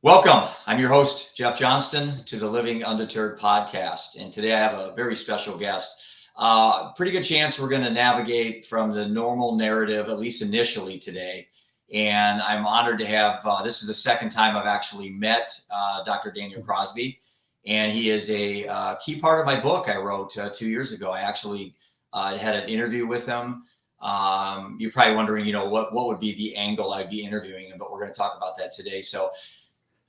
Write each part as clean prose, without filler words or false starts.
Welcome. I'm your host, Jeff Johnston, to the Living Undeterred podcast. And today I have a very special guest. Pretty good chance we're going to navigate from the normal narrative, at least initially today. And I'm honored to have, this is the second time I've actually met Dr. Daniel Crosby. And he is a key part of my book I wrote 2 years ago. I actually had an interview with him. You're probably wondering, what would be the angle I'd be interviewing him, but we're going to talk about that today. So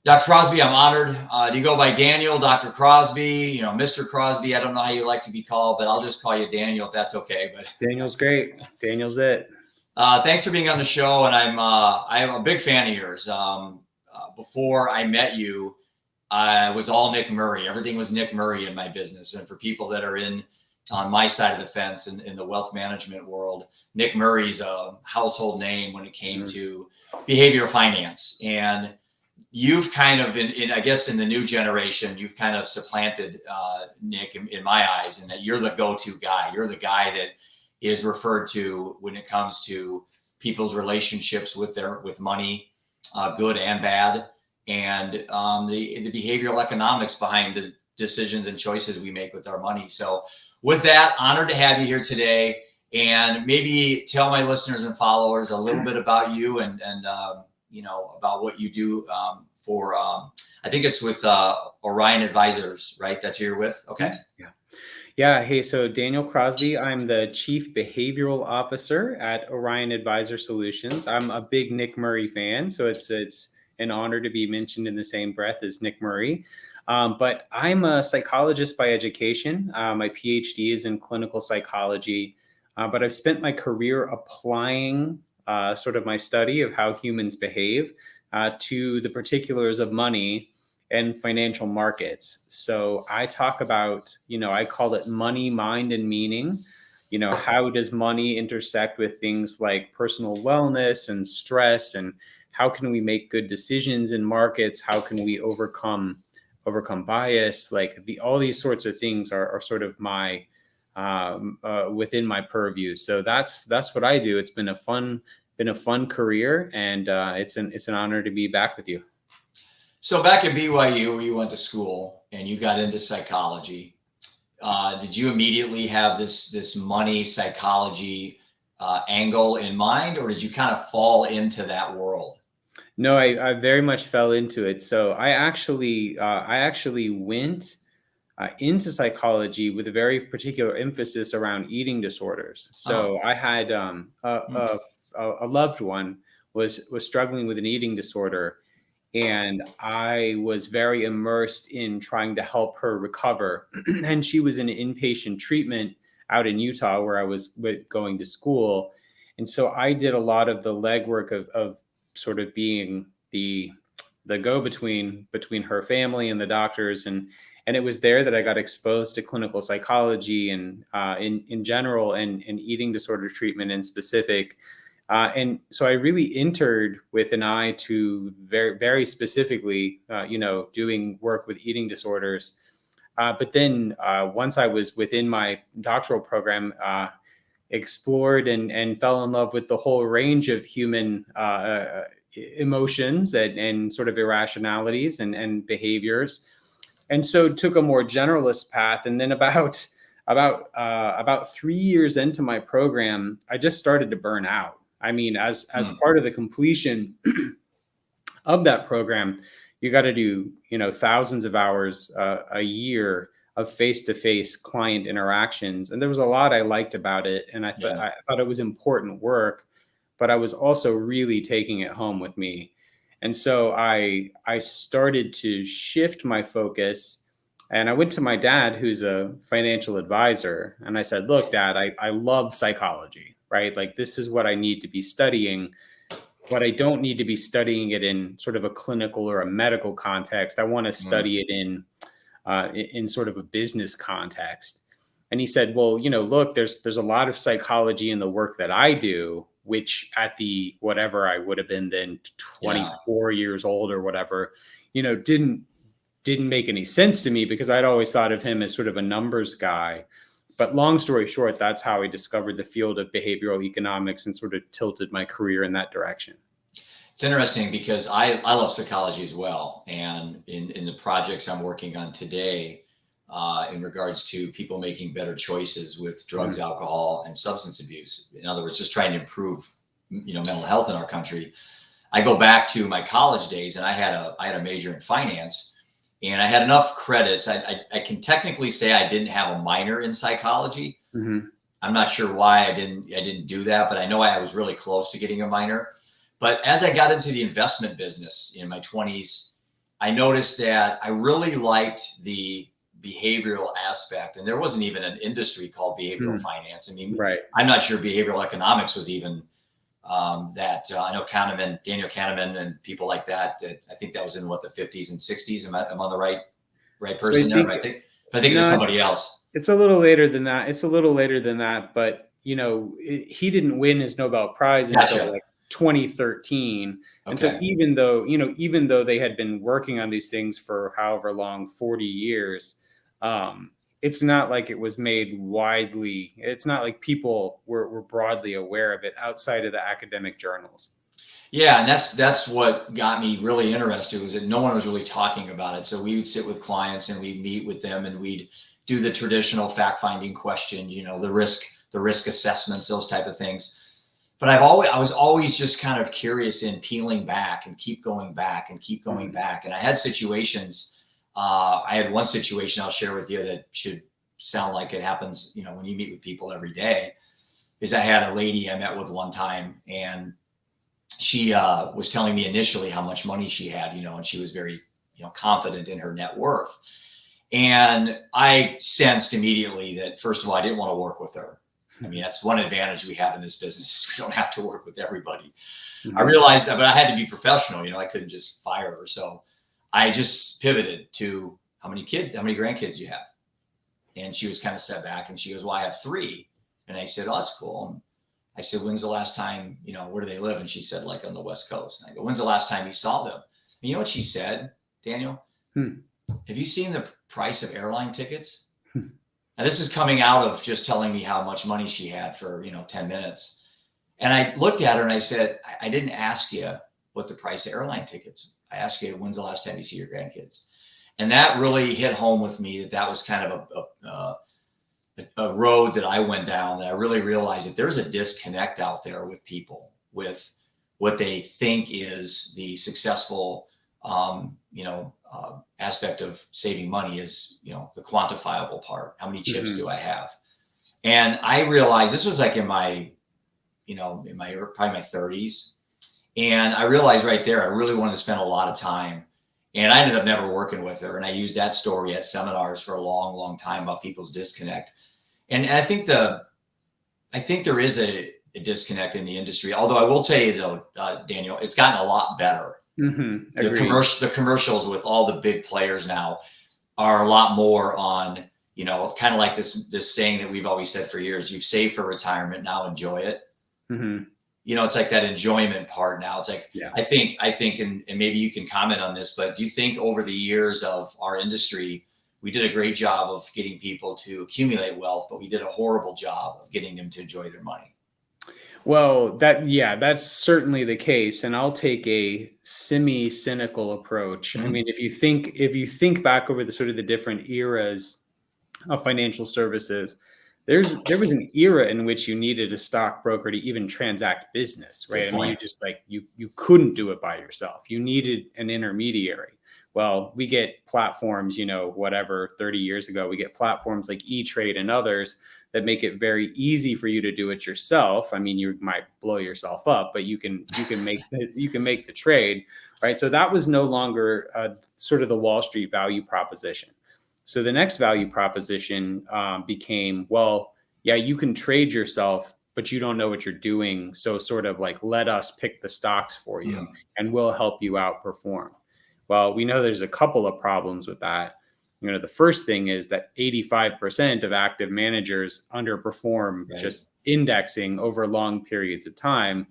Dr. Crosby, I'm honored. Do you go by Daniel, Dr. Crosby, Mr. Crosby? I don't know how you like to be called, but I'll just call you Daniel if that's okay. But Daniel's great. Daniel's it. Thanks for being on the show, and I'm a big fan of yours. Before I met you, I was all Nick Murray. Everything was Nick Murray in my business. And for people that are on my side of the fence in the wealth management world, Nick Murray's a household name when it came to behavioral finance. And you've kind of, I guess, in the new generation, you've kind of supplanted Nick in my eyes, in that you're the go-to guy. You're the guy that is referred to when it comes to people's relationships with money, good and bad, and the behavioral economics behind the decisions and choices we make with our money. So with that, honored to have you here today, and maybe tell my listeners and followers a little bit about you and about what you do for, I think it's with Orion Advisors, right? That's who you're with. Okay. Yeah. Hey, so Daniel Crosby, I'm the Chief Behavioral Officer at Orion Advisor Solutions. I'm a big Nick Murray fan, so it's an honor to be mentioned in the same breath as Nick Murray. But I'm a psychologist by education. My PhD is in clinical psychology, but I've spent my career applying sort of my study of how humans behave to the particulars of money and financial markets. So I talk about, I call it money, mind, and meaning. How does money intersect with things like personal wellness and stress, and how can we make good decisions in markets? How can we overcome bias? All these sorts of things are sort of my within my purview. So that's what I do. It's been a fun career, and it's an honor to be back with you. So back at BYU, where you went to school and you got into psychology, did you immediately have this money psychology angle in mind, or did you kind of fall into that world? No, I very much fell into it. So I actually went into psychology with a very particular emphasis around eating disorders. So I had a loved one was struggling with an eating disorder, and I was very immersed in trying to help her recover. And she was in inpatient treatment out in Utah, where I was going to school. And so I did a lot of the legwork of sort of being the go-between between her family and the doctors. And it was there that I got exposed to clinical psychology and in general, and eating disorder treatment in specific. And so I really entered with an eye to very, very specifically, doing work with eating disorders. But then once I was within my doctoral program, explored and fell in love with the whole range of human emotions and sort of irrationalities and behaviors. And so took a more generalist path. And then about 3 years into my program, I just started to burn out. I mean, as part of the completion of that program, you got to do, thousands of hours a year of face-to-face client interactions. And there was a lot I liked about it. And I thought it was important work, but I was also really taking it home with me. And so I started to shift my focus, and I went to my dad, who's a financial advisor. And I said, look, Dad, I love psychology, right? Like, this is what I need to be studying, but I don't need to be studying it in sort of a clinical or a medical context. I want to study it in sort of a business context. And he said, well, look, there's a lot of psychology in the work that I do, which at the whatever I would have been then 24 years old or whatever, didn't make any sense to me, because I'd always thought of him as sort of a numbers guy. But long story short, that's how I discovered the field of behavioral economics and sort of tilted my career in that direction. It's interesting because I love psychology as well. And in the projects I'm working on today, in regards to people making better choices with drugs, alcohol, and substance abuse. In other words, just trying to improve, mental health in our country. I go back to my college days, and I had a major in finance, and I had enough credits. I can technically say I didn't have a minor in psychology. Mm-hmm. I'm not sure why I didn't do that, but I know I was really close to getting a minor. But as I got into the investment business in my 20s, I noticed that I really liked the behavioral aspect. And there wasn't even an industry called behavioral finance. I mean, Right. I'm not sure behavioral economics was even I know Kahneman, Daniel Kahneman, and people like that. I think that was in the 50s and 60s. Am I on the right person there? I think it was somebody else. It's a little later than that. But he didn't win his Nobel Prize until like 2013. And so even though they had been working on these things for however long, 40 years, it's not like it was made widely. It's not like people were broadly aware of it outside of the academic journals. Yeah, and that's what got me really interested, was that no one was really talking about it. So we would sit with clients and we'd meet with them and we'd do the traditional fact-finding questions, the risk assessments, those type of things. But I was always just kind of curious in peeling back and keep going back and keep going back. And I had situations. I had one situation I'll share with you that should sound like it happens, when you meet with people every day. Is I had a lady I met with one time, and she was telling me initially how much money she had, and she was very, confident in her net worth. And I sensed immediately that, first of all, I didn't want to work with her. I mean, that's one advantage we have in this business. We don't have to work with everybody. I realized that, but I had to be professional. I couldn't just fire her. So I just pivoted to, how many grandkids do you have? And she was kind of set back, and she goes, well, I have 3. And I said, oh, that's cool. And I said, when's the last time, where do they live? And she said, like on the West Coast. And I go, when's the last time you saw them? And you know what she said, Daniel? Have you seen the price of airline tickets? Now, this is coming out of just telling me how much money she had for, 10 minutes. And I looked at her and I said, I didn't ask you what the price of airline tickets. I asked you, when's the last time you see your grandkids? And that really hit home with me, that was kind of a road that I went down, that I really realized that there's a disconnect out there with people, with what they think is the successful, aspect of saving money is, the quantifiable part. How many chips do I have? And I realized this was like in my, probably my 30s. And I realized right there, I really wanted to spend a lot of time. And I ended up never working with her. And I used that story at seminars for a long, long time about people's disconnect. And I think there is a disconnect in the industry. Although I will tell you though, Daniel, it's gotten a lot better. The commercials with all the big players now are a lot more on, kind of like this saying that we've always said for years: you've saved for retirement, now enjoy it. It's like that enjoyment part now. It's like, I think, and maybe you can comment on this, but do you think over the years of our industry, we did a great job of getting people to accumulate wealth, but we did a horrible job of getting them to enjoy their money? Well, that's certainly the case. And I'll take a semi-cynical approach. I mean, if you think back over the sort of the different eras of financial services, there was an era in which you needed a stockbroker to even transact business, right? I mean, you just you couldn't do it by yourself. You needed an intermediary. Well, we get platforms, 30 years ago, we get platforms like E-Trade and others that make it very easy for you to do it yourself. I mean, you might blow yourself up, but you can make the trade, right? So that was no longer sort of the Wall Street value proposition. So the next value proposition became, well, yeah, you can trade yourself, but you don't know what you're doing. So sort of like, let us pick the stocks for you and we'll help you outperform. Well, we know there's a couple of problems with that. The first thing is that 85% of active managers underperform just indexing over long periods of time.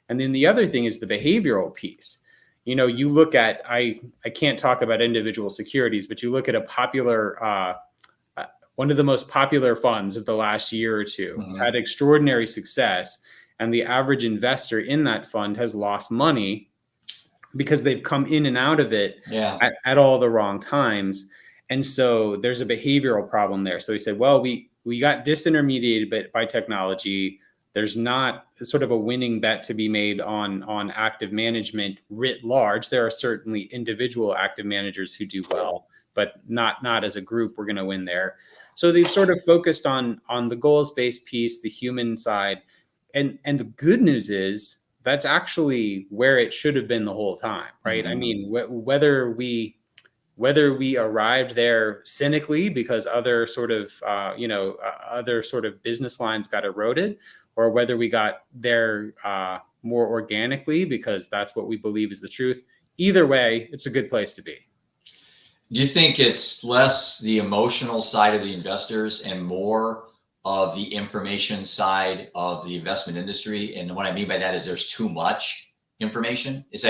And then the other thing is the behavioral piece. You look at, I can't talk about individual securities, but you look at a popular, one of the most popular funds of the last year or two. It's had extraordinary success. And the average investor in that fund has lost money because they've come in and out of it Yeah. at all the wrong times. And so there's a behavioral problem there. So he said, well, we got disintermediated by technology. There's not sort of a winning bet to be made on active management writ large. There are certainly individual active managers who do well, but not as a group. We're going to win there. So they've sort of focused on the goals-based piece, the human side, and the good news is that's actually where it should have been the whole time, right? I mean, whether we arrived there cynically because other sort of other sort of business lines got eroded, or whether we got there more organically because that's what we believe is the truth. Either way, it's a good place to be. Do you think it's less the emotional side of the investors and more of the information side of the investment industry? And what I mean by that is there's too much information. It's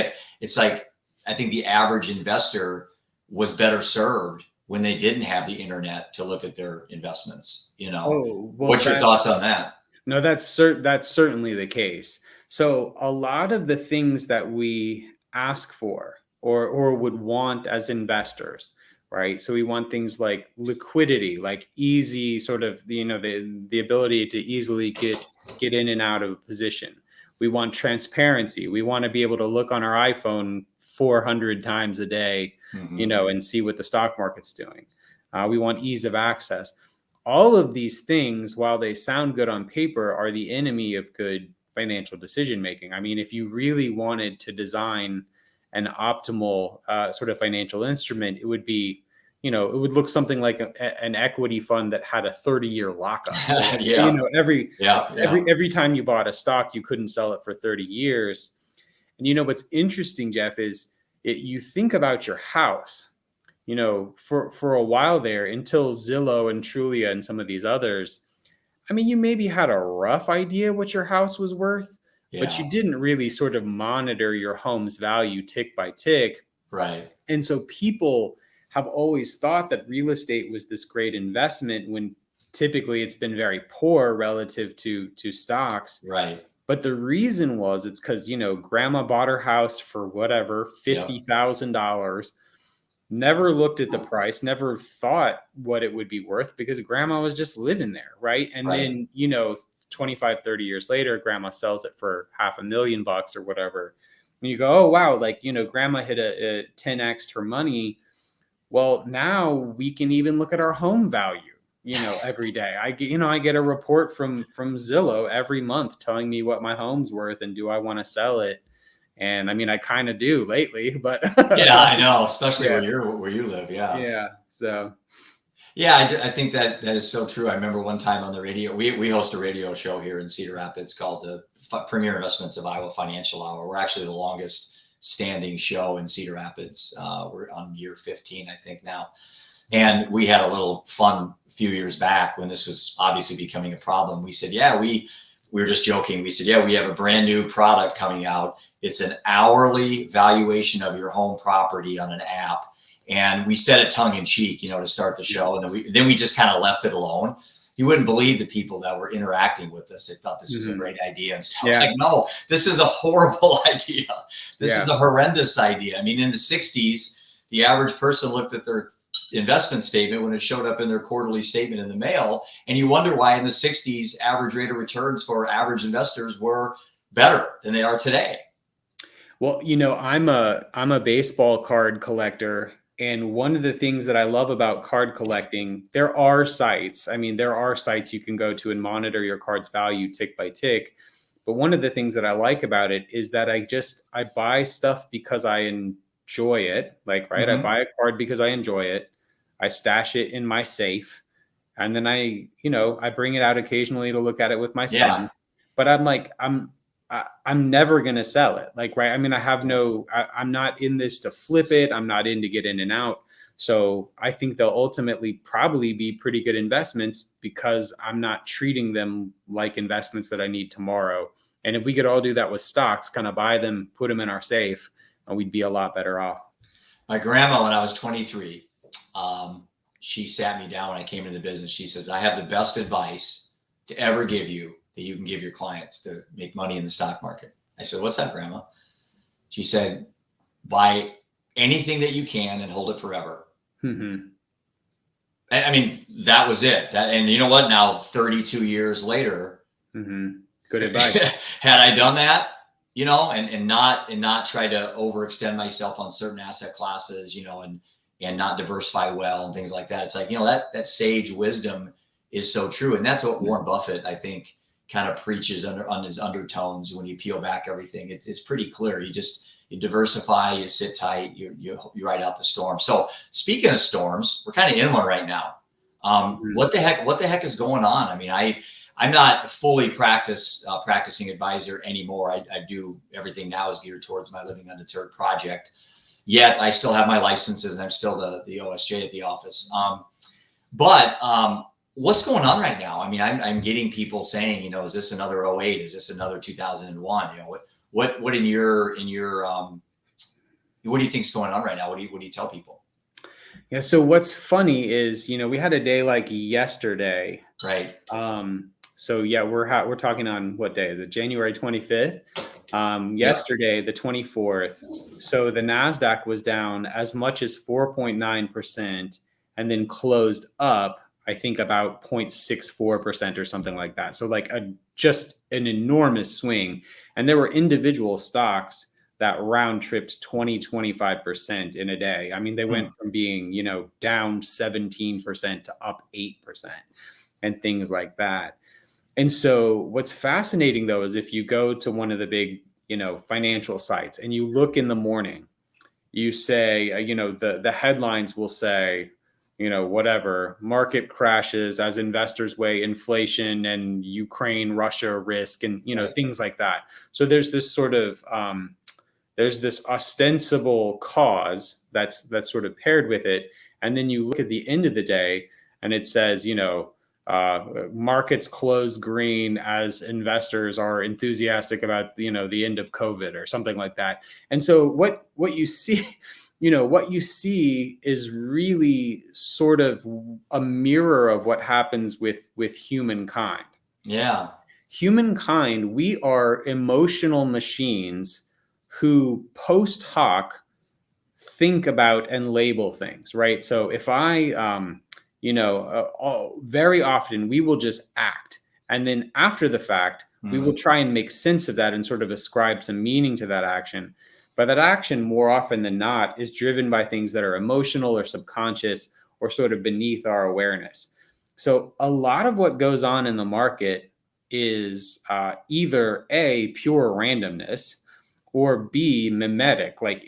like I think the average investor was better served when they didn't have the internet to look at their investments. Oh, well, what's your thoughts on that? No, that's certainly the case. So a lot of the things that we ask for or would want as investors, right? So we want things like liquidity, like easy sort of, the ability to easily get in and out of a position. We want transparency. We want to be able to look on our iPhone 400 times a day, and see what the stock market's doing. We want ease of access. All of these things, while they sound good on paper, are the enemy of good financial decision making. I mean, if you really wanted to design an optimal sort of financial instrument, it would be, it would look something like an equity fund that had a 30-year lockup. Yeah. Every time you bought a stock, you couldn't sell it for 30 years. And what's interesting, Jeff, is you think about your house. For a while there, until Zillow and Trulia and some of these others, I mean, you maybe had a rough idea what your house was worth, but you didn't really sort of monitor your home's value tick by tick. Right. And so people have always thought that real estate was this great investment when typically it's been very poor relative to stocks. Right. But the reason was it's because, grandma bought her house for whatever, $50,000. Never looked at the price, never thought what it would be worth because grandma was just living there, right? And then, 25, 30 years later, grandma sells it for $500,000 or whatever. And you go, oh, wow, like, grandma hit a 10x her money. Well, now we can even look at our home value, every day. I get a report from Zillow every month telling me what my home's worth and do I want to sell it. And I mean, I kind of do lately, but yeah, I know, especially where you live. Yeah. Yeah. So. Yeah, I think that is so true. I remember one time on the radio, we host a radio show here in Cedar Rapids called the Premier Investments of Iowa Financial Hour. We're actually the longest standing show in Cedar Rapids. We're on year 15, I think now. And we had a little fun a few years back when this was obviously becoming a problem. We said, we were just joking. We said, we have a brand new product coming out. It's an hourly valuation of your home property on an app. And we said it tongue in cheek, to start the show. And then we just kind of left it alone. You wouldn't believe the people that were interacting with us. They thought this was a great idea and stuff. Like, no, this is a horrible idea. This is a horrendous idea. I mean, in the 60s, the average person looked at their investment statement when it showed up in their quarterly statement in the mail. And you wonder why in the 60s, average rate of returns for average investors were better than they are today. Well, I'm a baseball card collector. And one of the things that I love about card collecting, there are sites you can go to and monitor your card's value tick by tick. But one of the things that I like about it is that I buy stuff because I enjoy it. Like, right. I buy a card because I enjoy it. I stash it in my safe. And then I bring it out occasionally to look at it with my son. But I'm never going to sell it. Like, right. I mean, I'm not in this to flip it. I'm not in to get in and out. So I think they'll ultimately probably be pretty good investments because I'm not treating them like investments that I need tomorrow. And if we could all do that with stocks, kind of buy them, put them in our safe, we'd be a lot better off. My grandma, when I was 23, she sat me down when I came into the business. She says, I have the best advice to ever give you that you can give your clients to make money in the stock market. I said, what's that, Grandma? She said, buy anything that you can and hold it forever. Mm-hmm. I mean, that was it. And you know what? Now, 32 years later, Mm-hmm. Good advice. had I done that, and not try to overextend myself on certain asset classes, and not diversify well and things like that. It's like, that sage wisdom is so true. And that's what Warren Buffett, I think, kind of preaches on his undertones when you peel back everything. It's pretty clear. You diversify, you sit tight, you ride out the storm. So speaking of storms, we're kind of in one right now. What the heck is going on? I mean, I'm not fully practicing advisor anymore. I do everything now is geared towards my Living Undeterred project. Yet I still have my licenses and I'm still the OSJ at the office. But what's going on right now? I mean, I'm getting people saying, is this another 08? Is this another 2001? What in your what do you think's going on right now? What do you tell people? Yeah. So what's funny is, we had a day like yesterday. Right. So yeah, we're talking on what day is it? January 25th. Yesterday, the 24th. So the NASDAQ was down as much as 4.9% and then closed up, I think about 0.64% or something like that. So like just an enormous swing. And there were individual stocks that round tripped 20-25% in a day. I mean, they went from being, down 17% to up 8% and things like that. And so what's fascinating though, is if you go to one of the big, financial sites and you look in the morning, you say, the headlines will say, whatever, market crashes as investors weigh inflation and Ukraine, Russia risk and, things like that. So there's this sort of, there's this ostensible cause that's sort of paired with it. And then you look at the end of the day and it says, markets close green as investors are enthusiastic about, the end of COVID or something like that. And so what you see, what you see is really sort of a mirror of what happens with humankind. Yeah. Humankind, we are emotional machines who post hoc think about and label things, right? So if I, very often we will just act. And then after the fact, we will try and make sense of that and sort of ascribe some meaning to that action. But that action, more often than not, is driven by things that are emotional or subconscious or sort of beneath our awareness. So a lot of what goes on in the market is either A, pure randomness, or B, mimetic. Like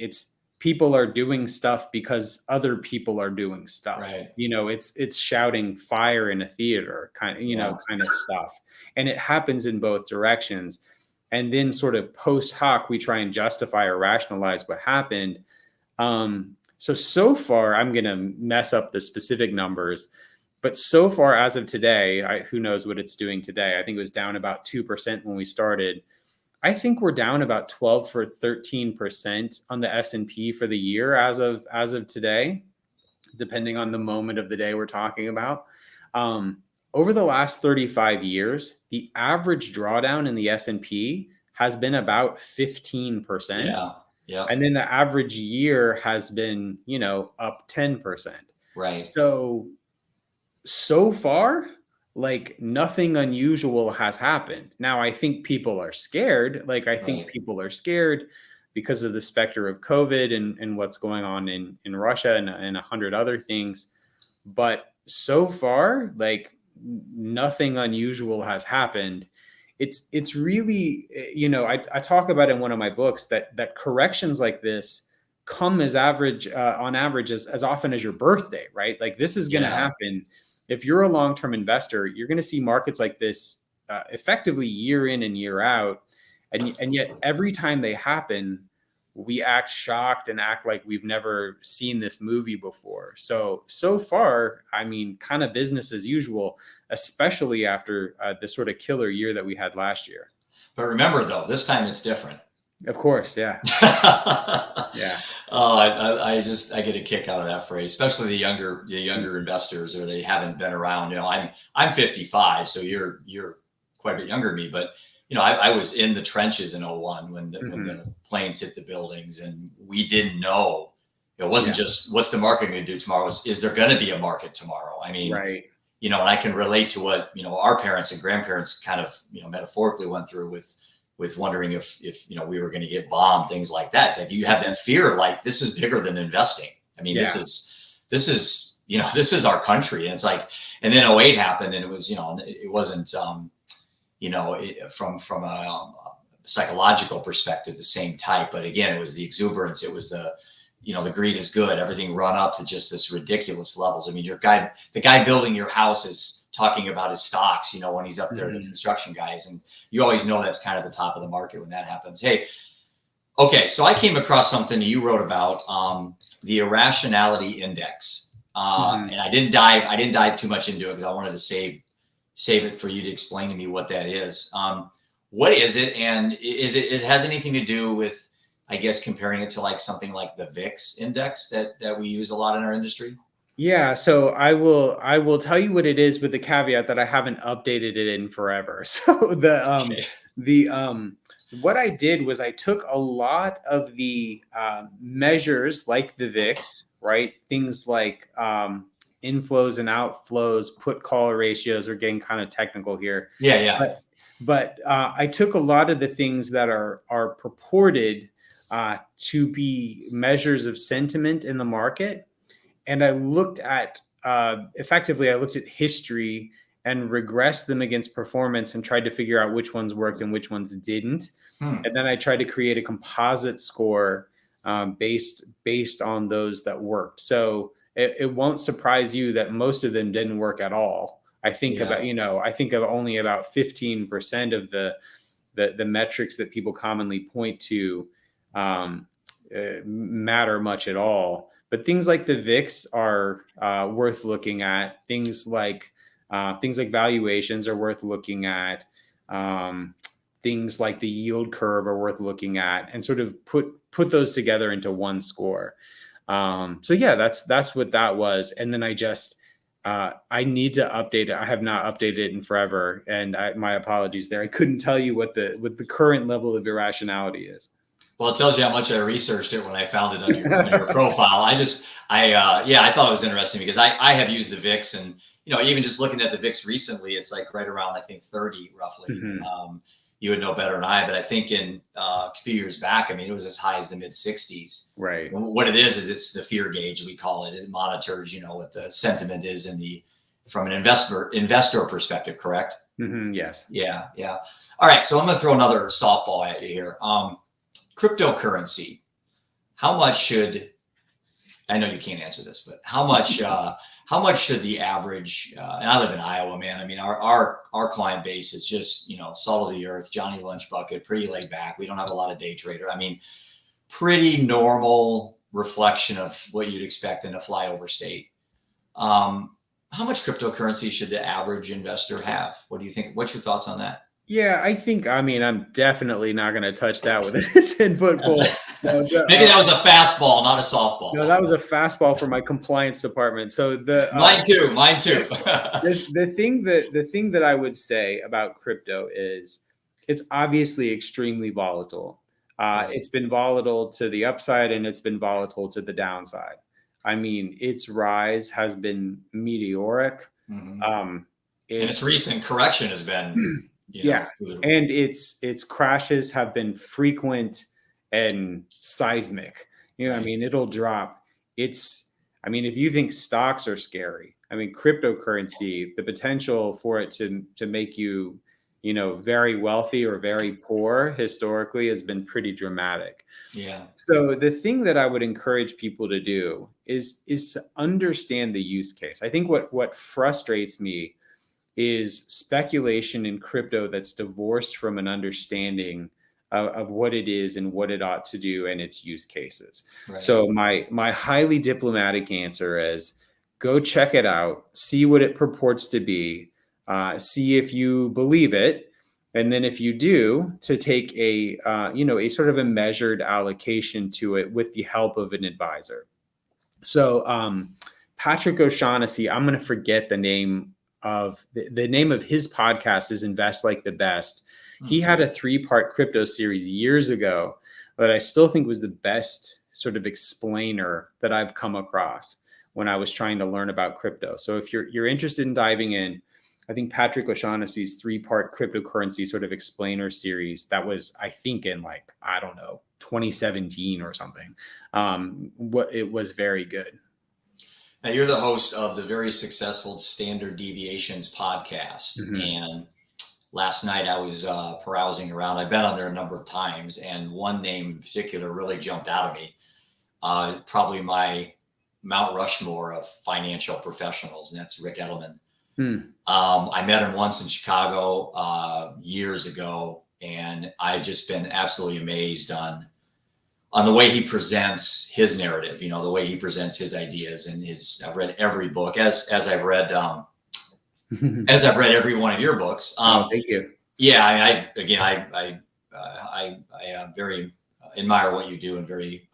people are doing stuff because other people are doing stuff. Right. It's shouting fire in a theater kind of stuff. And it happens in both directions. And then sort of post hoc, we try and justify or rationalize what happened. So far, I'm going to mess up the specific numbers, but so far as of today, who knows what it's doing today? I think it was down about 2% when we started. I think we're down about 12 or 13% on the S&P for the year as of today, depending on the moment of the day we're talking about. Over the last 35 years, the average drawdown in the S&P has been about 15%. Yeah. Yeah. And then the average year has been, up 10%. Right. So far, like nothing unusual has happened. Now, I think people are scared. People are scared because of the specter of COVID and what's going on in Russia and 100 other things. But so far, like nothing unusual has happened. It's really, I talk about in one of my books that corrections like this come on average as often as your birthday, right? Like this is going to happen. If you're a long-term investor, you're going to see markets like this effectively year in and year out. And yet every time they happen, we act shocked and act like we've never seen this movie before. So far, I mean, kind of business as usual, especially after the sort of killer year that we had last year. But remember, though, this time it's different. Of course, yeah. Yeah. Oh, I get a kick out of that phrase, especially the younger investors, or they haven't been around. I'm 55, so you're quite a bit younger than me, but I was in the trenches in '01 when when Mhm. the planes hit the buildings, and we didn't know. It wasn't Yeah. just what's the market going to do tomorrow. Is there going to be a market tomorrow? I mean, Right. and I can relate to what our parents and grandparents kind of metaphorically went through with wondering if we were going to get bombed, things like that. Like you have that fear, like this is bigger than investing. I mean, Yeah. this is this is our country, and it's like, and then '08 happened, and it was it wasn't from a psychological perspective the same type, but again, it was the exuberance, it was the the greed is good, everything run up to just this ridiculous levels. I mean, the guy building your house is talking about his stocks, when he's up there, the construction guys, and you always know that's kind of the top of the market when that happens. Hey, okay, so I came across something you wrote about, the Irrationality Index, and I didn't dive too much into it because I wanted to save it for you to explain to me what that is. What is it, and it has anything to do with, I guess, comparing it to like something like the VIX index that we use a lot in our industry? Yeah, so I will tell you what it is with the caveat that I haven't updated it in forever. So Okay. the what I did was I took a lot of the measures like the VIX, right? Things like inflows and outflows, put call ratios. We're getting kind of technical here, Yeah. but I took a lot of the things that are purported to be measures of sentiment in the market, and I looked at effectively, I looked at history and regressed them against performance and tried to figure out which ones worked and which ones didn't. Hmm. And then I tried to create a composite score based on those that worked. So it won't surprise you that most of them didn't work at all. I think Yeah. I think of only about 15% of the metrics that people commonly point to matter much at all. But things like the VIX are worth looking at. Things like valuations are worth looking at. Things like the yield curve are worth looking at, and sort of put those together into one score. So yeah, that's what that was. And then I need to update it. I have not updated it in forever, and my apologies there. I couldn't tell you what the current level of irrationality is. Well, it tells you how much I researched it when I found it on your profile. I thought it was interesting because I have used the VIX, and even just looking at the VIX recently, it's like right around, I think, 30 roughly. You would know better than I, but I think in a few years back, I mean, it was as high as the mid 60s. Right. What it is it's the fear gauge, we call it. It monitors, what the sentiment is from an investor perspective, correct? Yes. Yeah. All right, so I'm going to throw another softball at you here. Cryptocurrency. How much should, I know you can't answer this, but how much should the average, and I live in Iowa, man. I mean, our client base is just, salt of the earth, Johnny Lunch Bucket, pretty laid back. We don't have a lot of day trader. I mean, pretty normal reflection of what you'd expect in a flyover state. How much cryptocurrency should the average investor have? What do you think? What's your thoughts on that? Yeah, I mean, I'm definitely not going to touch that with a 10-foot pole. No, Maybe that was a fastball, not a softball. No, that was a fastball for my compliance department. So mine too. The thing that I would say about crypto is it's obviously extremely volatile. Right. It's been volatile to the upside and it's been volatile to the downside. I mean, its rise has been meteoric. And its recent correction has been, and its crashes have been frequent and seismic. I mean, it'll drop. I mean, if you think stocks are scary, I mean, cryptocurrency, the potential for it to make you, very wealthy or very poor historically has been pretty dramatic. Yeah. So the thing that I would encourage people to do is to understand the use case. I think what frustrates me is speculation in crypto that's divorced from an understanding of what it is and what it ought to do and its use cases. Right. So my highly diplomatic answer is go check it out, see what it purports to be, see if you believe it, and then if you do, to take a sort of a measured allocation to it with the help of an advisor. So Patrick O'Shaughnessy, I'm going to forget the name of the name of his podcast is Invest Like the Best. He had a 3-part crypto series years ago that I still think was the best sort of explainer that I've come across when I was trying to learn about crypto. So if you're interested in diving in, I think Patrick O'Shaughnessy's 3-part cryptocurrency sort of explainer series that was, I think, in 2017 or something. It was very good. Now, you're the host of the very successful Standard Deviations podcast. Mm-hmm. And last night I was browsing around. I've been on there a number of times, and one name in particular really jumped out at me. Probably my Mount Rushmore of financial professionals, and that's Rick Edelman. I met him once in Chicago years ago, and I've just been absolutely amazed on the way he presents his narrative, the way he presents his ideas and I've read every book as I've read, as I've read every one of your books. Thank you. Yeah. I very admire what you do, and very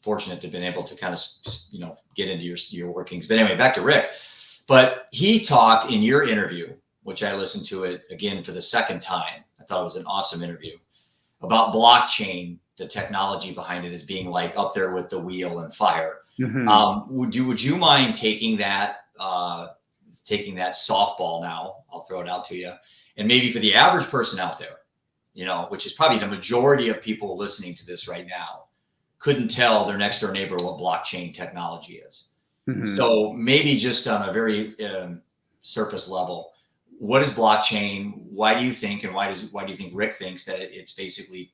fortunate to have been able to kind of, get into your workings. But anyway, back to Rick. But he talked in your interview, which I listened to it again for the second time. I thought it was an awesome interview about blockchain, the technology behind it as being like up there with the wheel and fire. Mm-hmm. Would you mind taking that softball now? I'll throw it out to you. And maybe for the average person out there, which is probably the majority of people listening to this right now, couldn't tell their next door neighbor what blockchain technology is. Mm-hmm. So maybe just on a very surface level, what is blockchain? Why do you think, and why do you think Rick thinks that it's basically,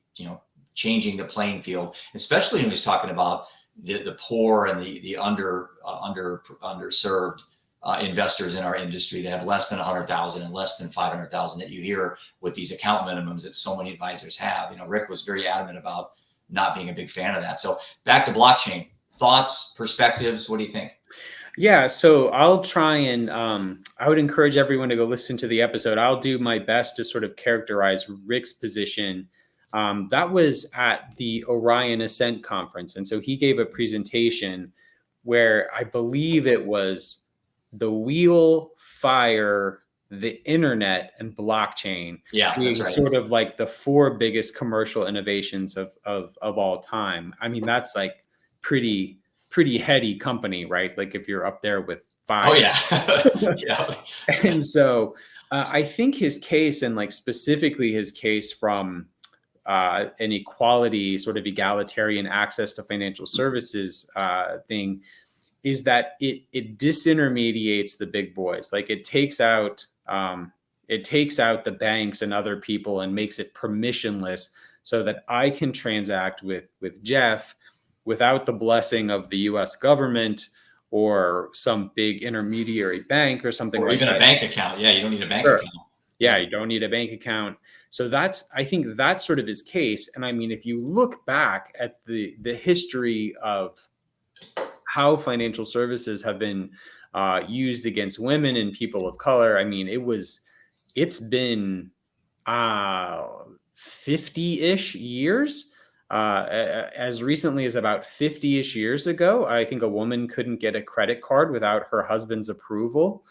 changing the playing field, especially when he's talking about the poor and the underserved investors in our industry that have less than 100,000 and less than 500,000 that you hear with these account minimums that so many advisors have. Rick was very adamant about not being a big fan of that. So back to blockchain, thoughts, perspectives. What do you think? Yeah, so I'll try and I would encourage everyone to go listen to the episode. I'll do my best to sort of characterize Rick's position. That was at the Orion Ascent conference. And so he gave a presentation where I believe it was the wheel, fire, the internet, and blockchain. Yeah, being that's right. Sort of like the 4 biggest commercial innovations of all time. I mean, that's like pretty heady company, right? Like if you're up there with 5. Oh yeah. Yeah. And so I think his case, and specifically his case from an equality, sort of egalitarian access to financial services thing, is that it disintermediates the big boys. It takes out the banks and other people and makes it permissionless, so that I can transact with Jeff without the blessing of the U.S. government or some big intermediary bank or something, or like even that. A bank account. Yeah, you don't need a bank account. Yeah, you don't need a bank account. So I think that's sort of his case. And I mean, if you look back at the history of how financial services have been used against women and people of color, I mean, it's been 50-ish years. As recently as about 50-ish years ago, I think a woman couldn't get a credit card without her husband's approval.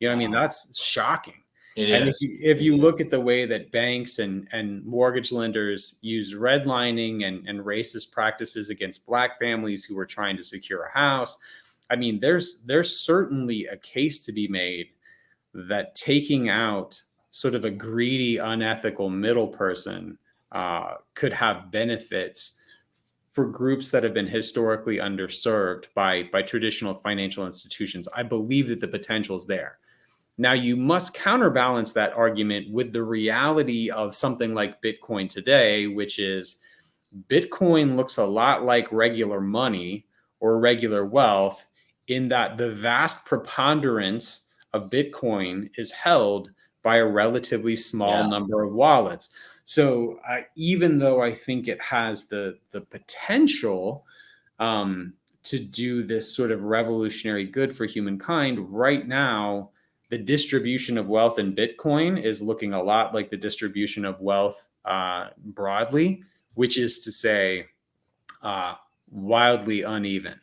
I mean, that's shocking. It and is. If you look at the way that banks and mortgage lenders use redlining and racist practices against Black families who were trying to secure a house, I mean, there's certainly a case to be made that taking out sort of a greedy, unethical middle person could have benefits for groups that have been historically underserved by traditional financial institutions. I believe that the potential is there. Now, you must counterbalance that argument with the reality of something like Bitcoin today, which is Bitcoin looks a lot like regular money or regular wealth, in that the vast preponderance of Bitcoin is held by a relatively small number of wallets. So even though I think it has the potential to do this sort of revolutionary good for humankind, right now, the distribution of wealth in Bitcoin is looking a lot like the distribution of wealth broadly, which is to say, wildly uneven.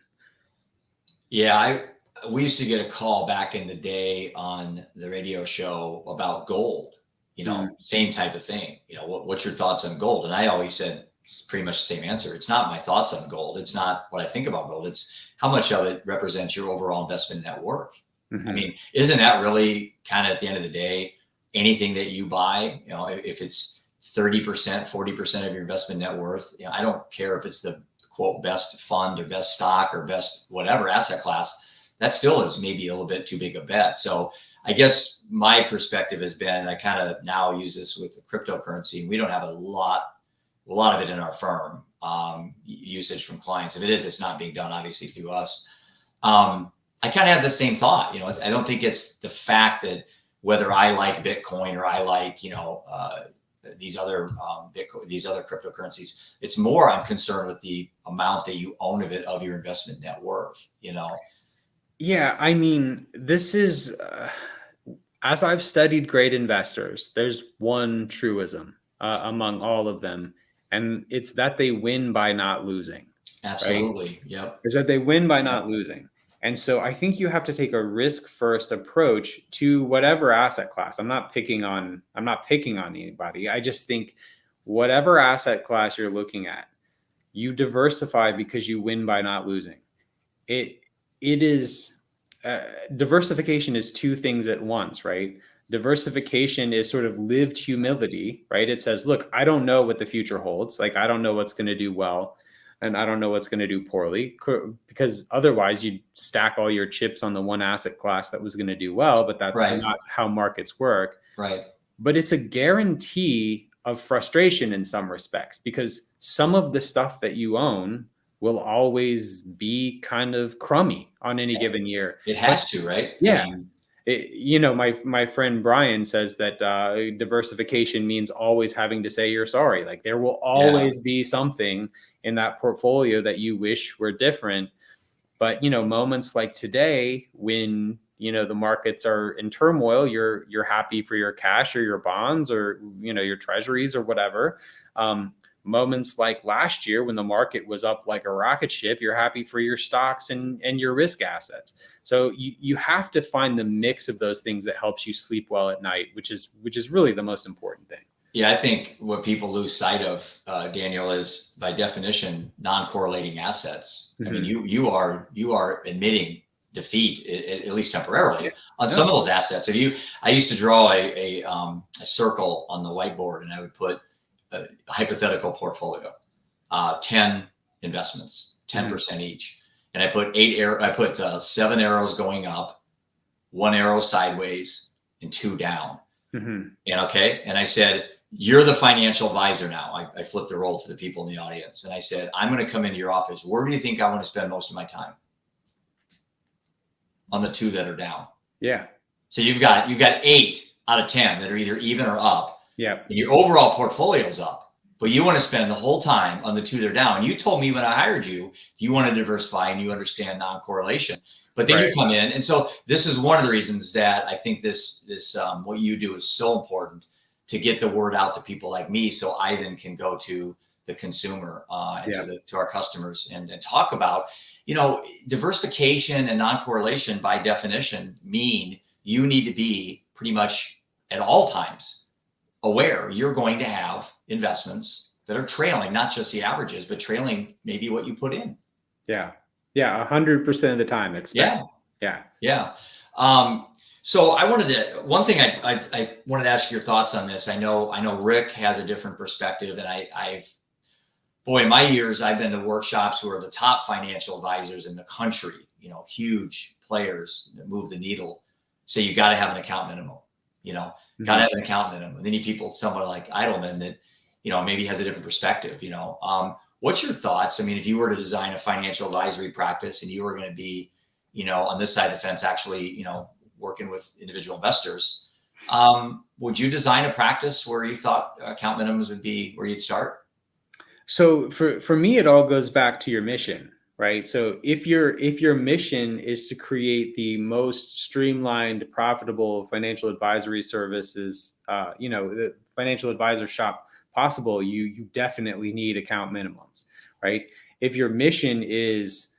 Yeah, we used to get a call back in the day on the radio show about gold, same type of thing. What's your thoughts on gold? And I always said, it's pretty much the same answer. It's not my thoughts on gold. It's not what I think about gold. It's how much of it represents your overall investment net worth. I mean, isn't that really kind of at the end of the day, anything that you buy, if it's 30%, 40% of your investment net worth, I don't care if it's the quote best fund or best stock or best whatever asset class, that still is maybe a little bit too big a bet. So I guess my perspective has been, I kind of now use this with the cryptocurrency. We don't have a lot of it in our firm, usage from clients. If it is, it's not being done obviously through us. I kind of have the same thought. I don't think it's the fact that whether I like Bitcoin or I like, these other Bitcoin, these other cryptocurrencies. It's more I'm concerned with the amount that you own of it of your investment net worth. Yeah, I mean, this is as I've studied great investors, there's one truism among all of them, and it's that they win by not losing. Absolutely. Right? Yep. Is that they win by not losing. And so I think you have to take a risk first approach to whatever asset class. I'm not picking on anybody. I just think whatever asset class you're looking at, you diversify because you win by not losing. It is diversification is two things at once, right? Diversification is sort of lived humility, right? It says, look, I don't know what the future holds. Like, I don't know what's going to do well, and I don't know what's going to do poorly, because otherwise you'd stack all your chips on the one asset class that was going to do well, but that's not how markets work. Right. But it's a guarantee of frustration in some respects, because some of the stuff that you own will always be kind of crummy on any given year. It has to, right? Yeah. My friend Brian says that diversification means always having to say you're sorry. Like, there will always be something in that portfolio that you wish were different. But, moments like today, when, the markets are in turmoil, you're happy for your cash or your bonds or, your treasuries or whatever. Moments like last year when the market was up like a rocket ship, you're happy for your stocks and your risk assets. So you have to find the mix of those things that helps you sleep well at night, which is really the most important thing. Yeah, I think what people lose sight of, Daniel, is by definition non-correlating assets. I mean, you are admitting defeat, at least temporarily, on some of those assets. I used to draw a circle on the whiteboard, and I would put a hypothetical portfolio, 10 investments, 10% each. And I put 7 arrows going up, 1 arrow sideways, and 2 down. And I said, you're the financial advisor now. I flipped the role to the people in the audience, and I said, I'm going to come into your office. Where do you think I want to spend most of my time? On the 2 that are down. Yeah. So you've got 8 out of 10 that are either even or up. Yeah. And your overall portfolio is up, but you want to spend the whole time on the 2 that are down. You told me when I hired you, you want to diversify and you understand non-correlation, but then you come in. And so this is one of the reasons that I think this what you do is so important, to get the word out to people like me. So I then can go to the consumer and to our customers and talk about, diversification and non-correlation by definition mean you need to be pretty much at all times aware you're going to have investments that are trailing, not just the averages, but trailing maybe what you put in. Yeah. Yeah. 100% of the time. Expect. Yeah. So one thing I wanted to ask your thoughts on this. I know Rick has a different perspective, and in my years, I've been to workshops where the top financial advisors in the country, huge players that move the needle, say you got to have an account minimum, got to have an account minimum. And then you people, someone like Eidelman that, maybe has a different perspective, what's your thoughts? I mean, if you were to design a financial advisory practice and you were going to be, on this side of the fence, actually, working with individual investors, would you design a practice where you thought account minimums would be where you'd start? So for me, it all goes back to your mission, right? So if your mission is to create the most streamlined, profitable financial advisory services, the financial advisor shop possible, you definitely need account minimums, right? If your mission is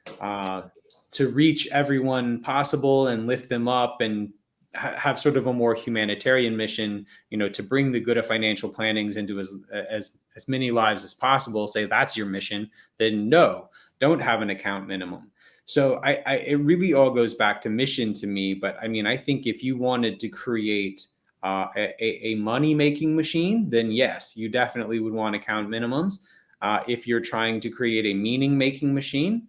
to reach everyone possible and lift them up and have sort of a more humanitarian mission, to bring the good of financial plannings into as many lives as possible, say that's your mission, then no, don't have an account minimum. So it really all goes back to mission to me. But I mean, I think if you wanted to create a money-making machine, then yes, you definitely would want account minimums. If you're trying to create a meaning-making machine,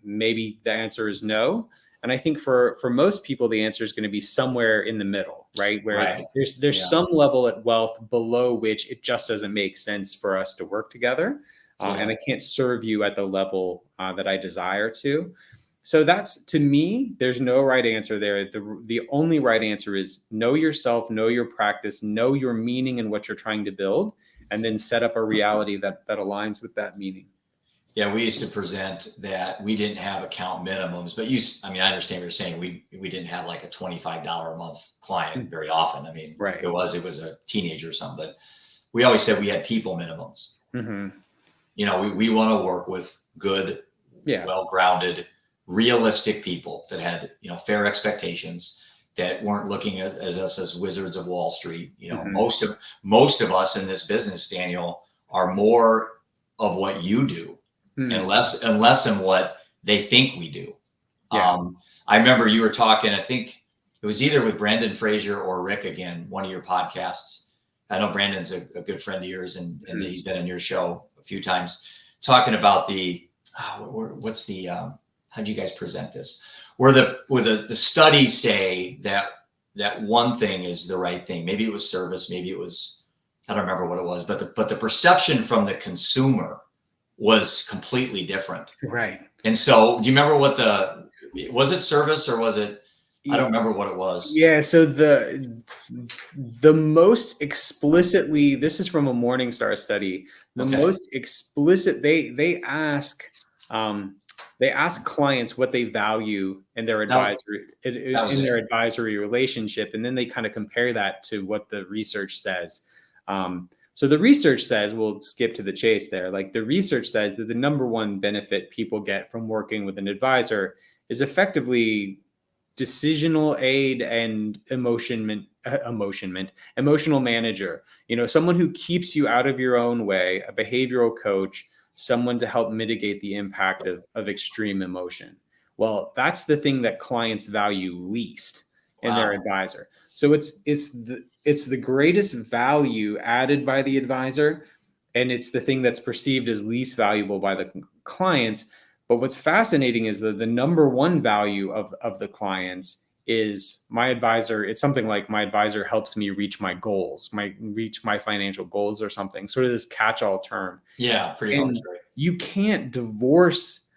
maybe the answer is no. And I think for most people, the answer is going to be somewhere in the middle, right? Where there's some level at wealth below which it just doesn't make sense for us to work together. And I can't serve you at the level that I desire to. So that's, to me, there's no right answer there. The only right answer is know yourself, know your practice, know your meaning and what you're trying to build, and then set up a reality that aligns with that meaning. Yeah, we used to present that we didn't have account minimums, but I understand what you're saying. We didn't have like a $25 a month client very often. I mean, right. It was a teenager or something, but we always said we had people minimums. Mm-hmm. We want to work with good, well-grounded, realistic people that had, fair expectations, that weren't looking at us as wizards of Wall Street. Most of us in this business, Daniel, are more of what you do. And less in what they think we do. Yeah. I remember you were talking, I think it was either with Brandon Fraser or Rick again, one of your podcasts. I know Brandon's a good friend of yours, and he's been on your show a few times, talking about what's the how do you guys present this? Where the studies say that one thing is the right thing. Maybe it was service, maybe it was, I don't remember what it was, but the perception from the consumer was completely different. Right. And so do you remember was it service or was it, I don't remember what it was. Yeah. So the most explicitly, this is from a Morningstar study, most explicit, they ask clients what they value in their advisory, their advisory relationship. And then they kind of compare that to what the research says. So the research says, we'll skip to the chase there. Like, the research says that the number one benefit people get from working with an advisor is effectively decisional aid and emotional manager. Someone who keeps you out of your own way, a behavioral coach, someone to help mitigate the impact of extreme emotion. Well, that's the thing that clients value least in their advisor. So it's the greatest value added by the advisor, and it's the thing that's perceived as least valuable by the clients. But what's fascinating is the number one value of the clients is my advisor. It's something like, my advisor helps me reach my goals, reach my financial goals or something, sort of this catch-all term. Yeah, pretty much. Right. You can't divorce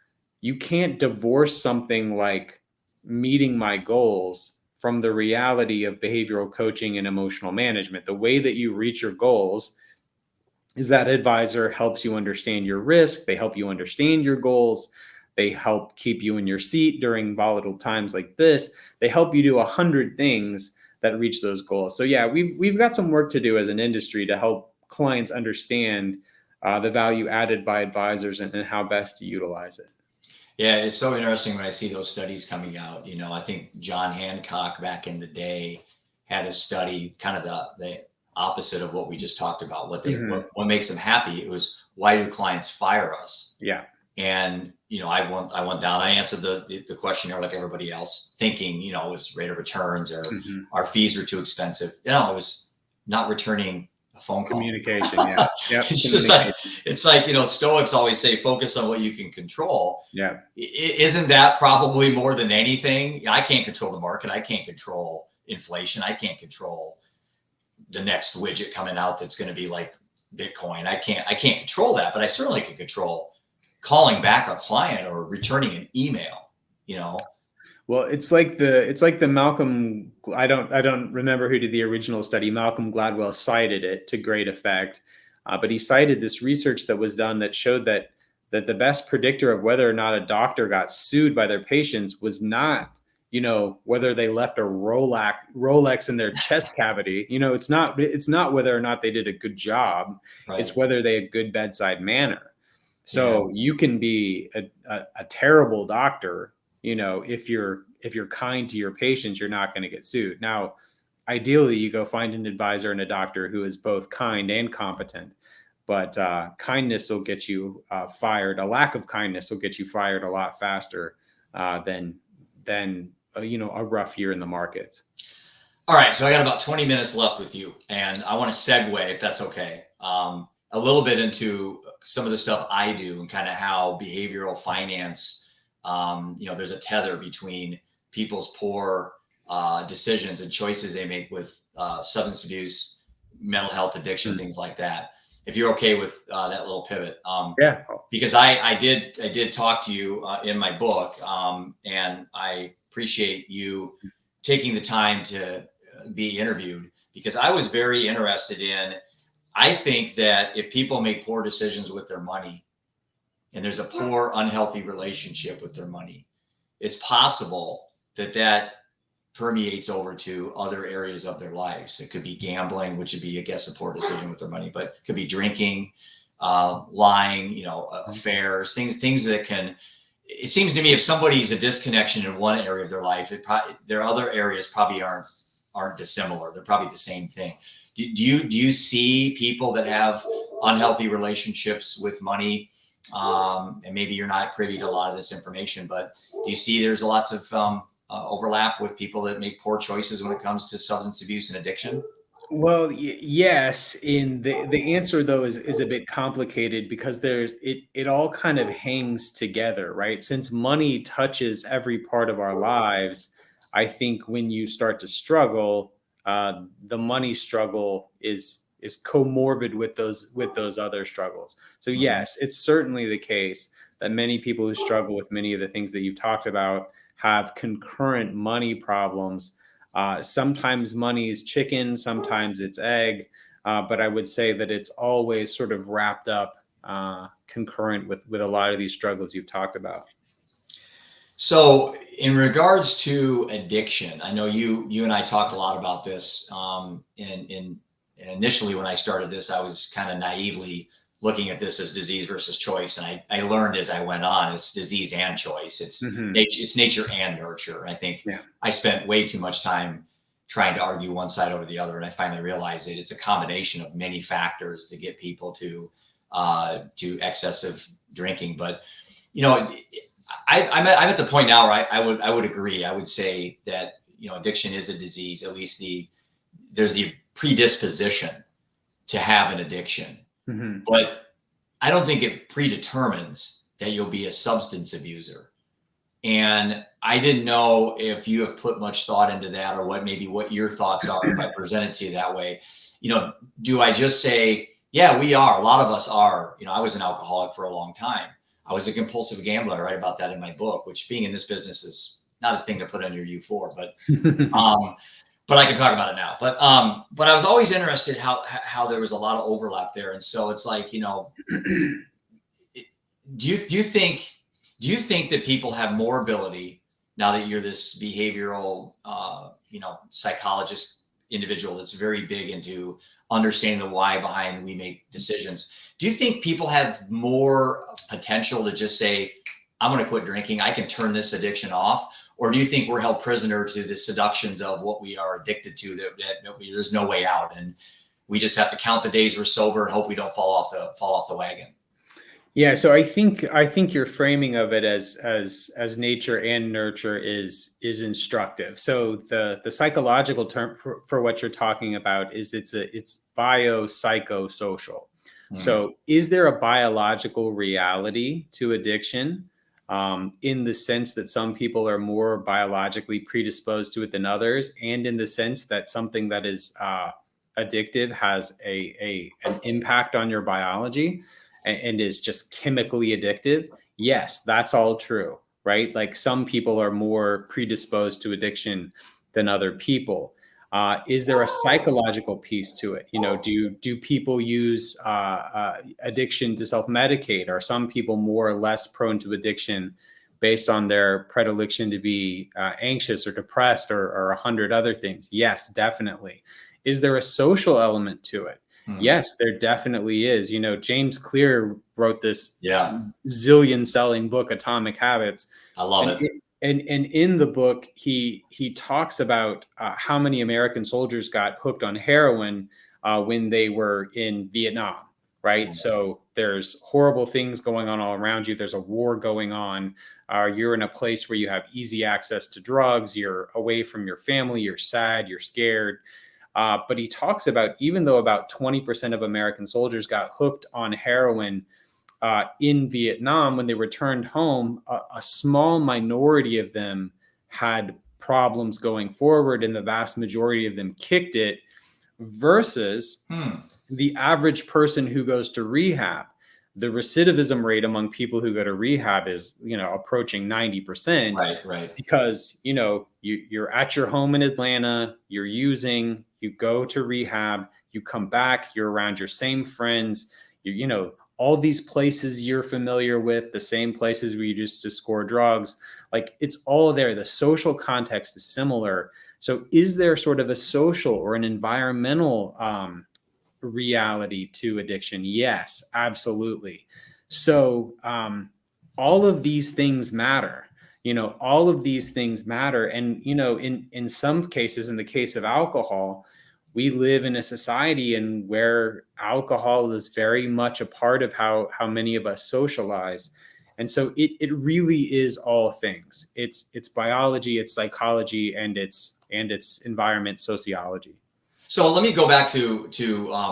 something like meeting my goals from the reality of behavioral coaching and emotional management. The way that you reach your goals is that advisor helps you understand your risk. They help you understand your goals. They help keep you in your seat during volatile times like this. They help you do 100 things that reach those goals. So yeah, we've got some work to do as an industry to help clients understand the value added by advisors and how best to utilize it. Yeah, it's so interesting when I see those studies coming out. I think John Hancock back in the day had a study, kind of the opposite of what we just talked about. What makes them happy? It was, why do clients fire us? Yeah. And I went down. I answered the questionnaire like everybody else, thinking it was rate of returns or our fees are too expensive. It was not returning a phone call. Communication. Yeah. Yep. It's like Stoics always say, focus on what you can control. Yeah. Isn't that probably more than anything? I can't control the market. I can't control inflation. I can't control the next widget coming out that's going to be like Bitcoin. I can't control that, but I certainly can control calling back a client or returning an email. Well, it's like the Malcolm, I don't remember who did the original study. Malcolm Gladwell cited it to great effect, but he cited this research that was done that showed that the best predictor of whether or not a doctor got sued by their patients was not, whether they left a Rolex in their chest cavity. It's not whether or not they did a good job. Right. It's whether they had good bedside manner. So you can be a terrible doctor if you're kind to your patients, you're not going to get sued. Now, ideally, you go find an advisor and a doctor who is both kind and competent. But kindness will get you fired. A lack of kindness will get you fired a lot faster than a rough year in the markets. All right, so I got about 20 minutes left with you, and I want to segue, if that's okay, a little bit into some of the stuff I do and kind of how behavioral finance, there's a tether between people's poor decisions and choices they make with substance abuse, mental health, addiction, things like that. If you're okay with that little pivot. Yeah. Because I did talk to you in my book, and I appreciate you taking the time to be interviewed, because I was very interested in, I think that if people make poor decisions with their money and there's a poor, unhealthy relationship with their money, it's possible that permeates over to other areas of their lives. It could be gambling, which would be, I guess, a poor decision with their money, but it could be drinking, lying, affairs, things that can, it seems to me if somebody's a disconnection in one area of their life, their other areas probably aren't dissimilar. They're probably the same thing. Do you see people that have unhealthy relationships with money? And maybe you're not privy to a lot of this information, but do you see there's lots of overlap with people that make poor choices when it comes to substance abuse and addiction? Well, yes. In the answer though is a bit complicated, because it all kind of hangs together, right? Since money touches every part of our lives, I think when you start to struggle, the money struggle is comorbid with those other struggles. So yes, it's certainly the case that many people who struggle with many of the things that you've talked about have concurrent money problems. Sometimes money is chicken, sometimes it's egg, but I would say that it's always sort of wrapped up concurrent with a lot of these struggles you've talked about. So in regards to addiction, I know you and I talked a lot about this. And initially when I started this, I was kind of naively looking at this as disease versus choice. And I learned as I went on, it's disease and choice. It's it's nature and nurture. I think I spent way too much time trying to argue one side over the other. And I finally realized that it's a combination of many factors to get people to excessive drinking. But, I'm at the point now where I would agree. I would say that, addiction is a disease. At least there's the predisposition to have an addiction. But I don't think it predetermines that you'll be a substance abuser. And I didn't know if you have put much thought into that, or what your thoughts are if I present it to you that way. Do I just say, yeah, we are, a lot of us are, I was an alcoholic for a long time. I was a compulsive gambler. I write about that in my book, which being in this business is not a thing to put on your U4, but I can talk about it now. But I was always interested how there was a lot of overlap there. And so it's like, do you think that people have more ability now that you're this behavioral, psychologist individual that's very big into understanding the why behind we make decisions? Do you think people have more potential to just say, I'm going to quit drinking, I can turn this addiction off? Or do you think we're held prisoner to the seductions of what we are addicted to, that there's no way out, and we just have to count the days we're sober and hope we don't fall off the wagon? Yeah, so I think your framing of it as nature and nurture is instructive. So the psychological term for what you're talking about is it's biopsychosocial. So is there a biological reality to addiction, in the sense that some people are more biologically predisposed to it than others, and in the sense that something that is addictive has an impact on your biology and is just chemically addictive? Yes, that's all true, right? Like some people are more predisposed to addiction than other people. Is there a psychological piece to it? Do people use addiction to self-medicate? Are some people more or less prone to addiction based on their predilection to be anxious or depressed or 100 other things? Yes, definitely. Is there a social element to it? Yes, there definitely is. James Clear wrote this zillion selling book, Atomic Habits. I love it. And in the book, he talks about how many American soldiers got hooked on heroin when they were in Vietnam, right? So there's horrible things going on all around you. There's a war going on. You're in a place where you have easy access to drugs. You're away from your family. You're sad. You're scared. But he talks about, even though about 20% of American soldiers got hooked on heroin in Vietnam, when they returned home, a small minority of them had problems going forward, and the vast majority of them kicked it, versus the average person who goes to rehab. The recidivism rate among people who go to rehab is, approaching 90%. Right. Because, you're at your home in Atlanta, you're using, you go to rehab, you come back, you're around your same friends, all these places you're familiar with, the same places where you used to score drugs, like it's all there. The social context is similar. So is there sort of a social or an environmental reality to addiction? Yes, absolutely. So all of these things matter. All of these things matter. And, in some cases, in the case of alcohol, we live in a society and where alcohol is very much a part of how many of us socialize. And so it really is all things. It's biology, it's psychology, and it's environment sociology. So let me go back to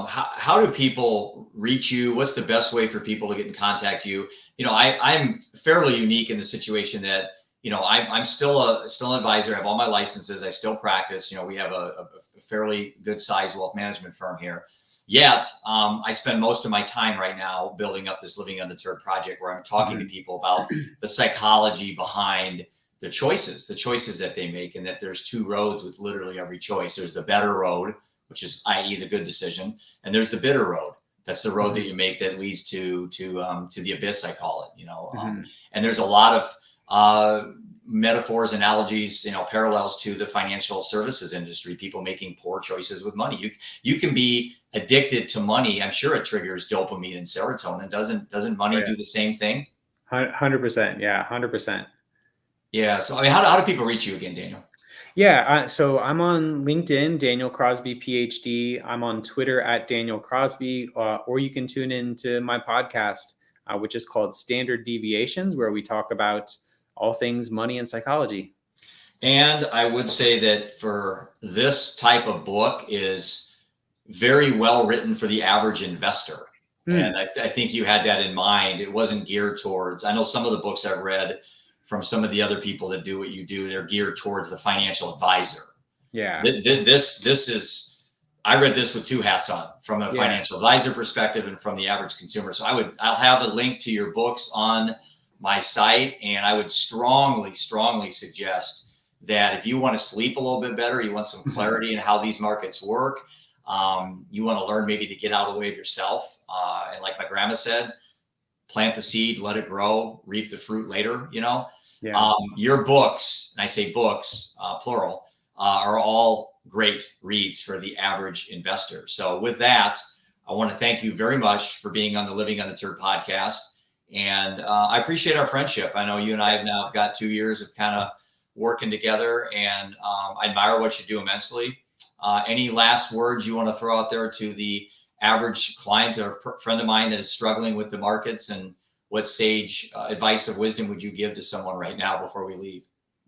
how do people reach you? What's the best way for people to get in contact with you? I'm fairly unique in the situation that, I'm still an advisor. I have all my licenses. I still practice. We have a fairly good sized wealth management firm here. Yet, I spend most of my time right now building up this Living Undeterred project, where I'm talking to people about the psychology behind the choices that they make, and that there's two roads with literally every choice. There's the better road, which is, i.e., the good decision, and there's the bitter road. That's the road that you make that leads to the abyss, I call it. And there's a lot of metaphors, analogies, parallels to the financial services industry. People making poor choices with money. You can be addicted to money. I'm sure it triggers dopamine and serotonin. Doesn't money do the same thing? 100%. Yeah, 100%. Yeah. So how do people reach you again, Daniel? Yeah, so I'm on LinkedIn, Daniel Crosby, PhD. I'm on Twitter at Daniel Crosby, or you can tune into my podcast, which is called Standard Deviations, where we talk about all things money and psychology. And I would say that for this type of book is very well written for the average investor. And I think you had that in mind. It wasn't geared towards, I know some of the books I've read from some of the other people that do what you do, they're geared towards the financial advisor. Yeah. This is, I read this with two hats on, from a financial advisor perspective and from the average consumer. So I'll have a link to your books on my site, and I would strongly suggest that if you want to sleep a little bit better, you want some clarity in how these markets work, you want to learn maybe to get out of the way of yourself. And like my grandma said, plant the seed, let it grow, reap the fruit later, Your books, and I say books, plural, are all great reads for the average investor. So with that, I want to thank you very much for being on the Living Undeterred podcast. And I appreciate our friendship. I know you and I have now got 2 years of kind of working together, and I admire what you do immensely. Any last words you want to throw out there to the average client or friend of mine that is struggling with the markets, and what sage advice or wisdom would you give to someone right now before we leave?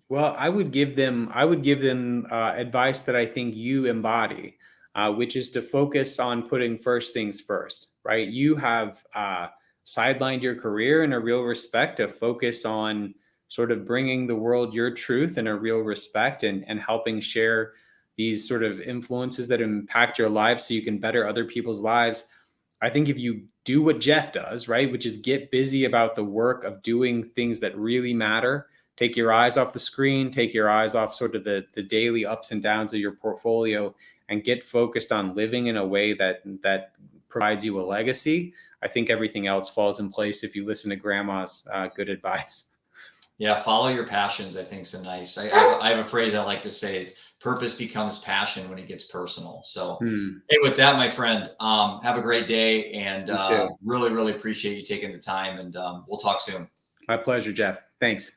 Well, I would give them advice that I think you embody, which is to focus on putting first things first, right? You have sidelined your career in a real respect to focus on sort of bringing the world your truth in a real respect, and helping share these sort of influences that impact your lives so you can better other people's lives. I think if you do what Jeff does, right, which is get busy about the work of doing things that really matter, take your eyes off the screen, take your eyes off sort of the daily ups and downs of your portfolio, and get focused on living in a way that provides you a legacy. I think everything else falls in place if you listen to grandma's good advice. Yeah, follow your passions, I think, is nice. I have a phrase I like to say: it's purpose becomes passion when it gets personal. So, hey, with that, my friend, have a great day, and really appreciate you taking the time. And we'll talk soon. My pleasure, Jeff. Thanks.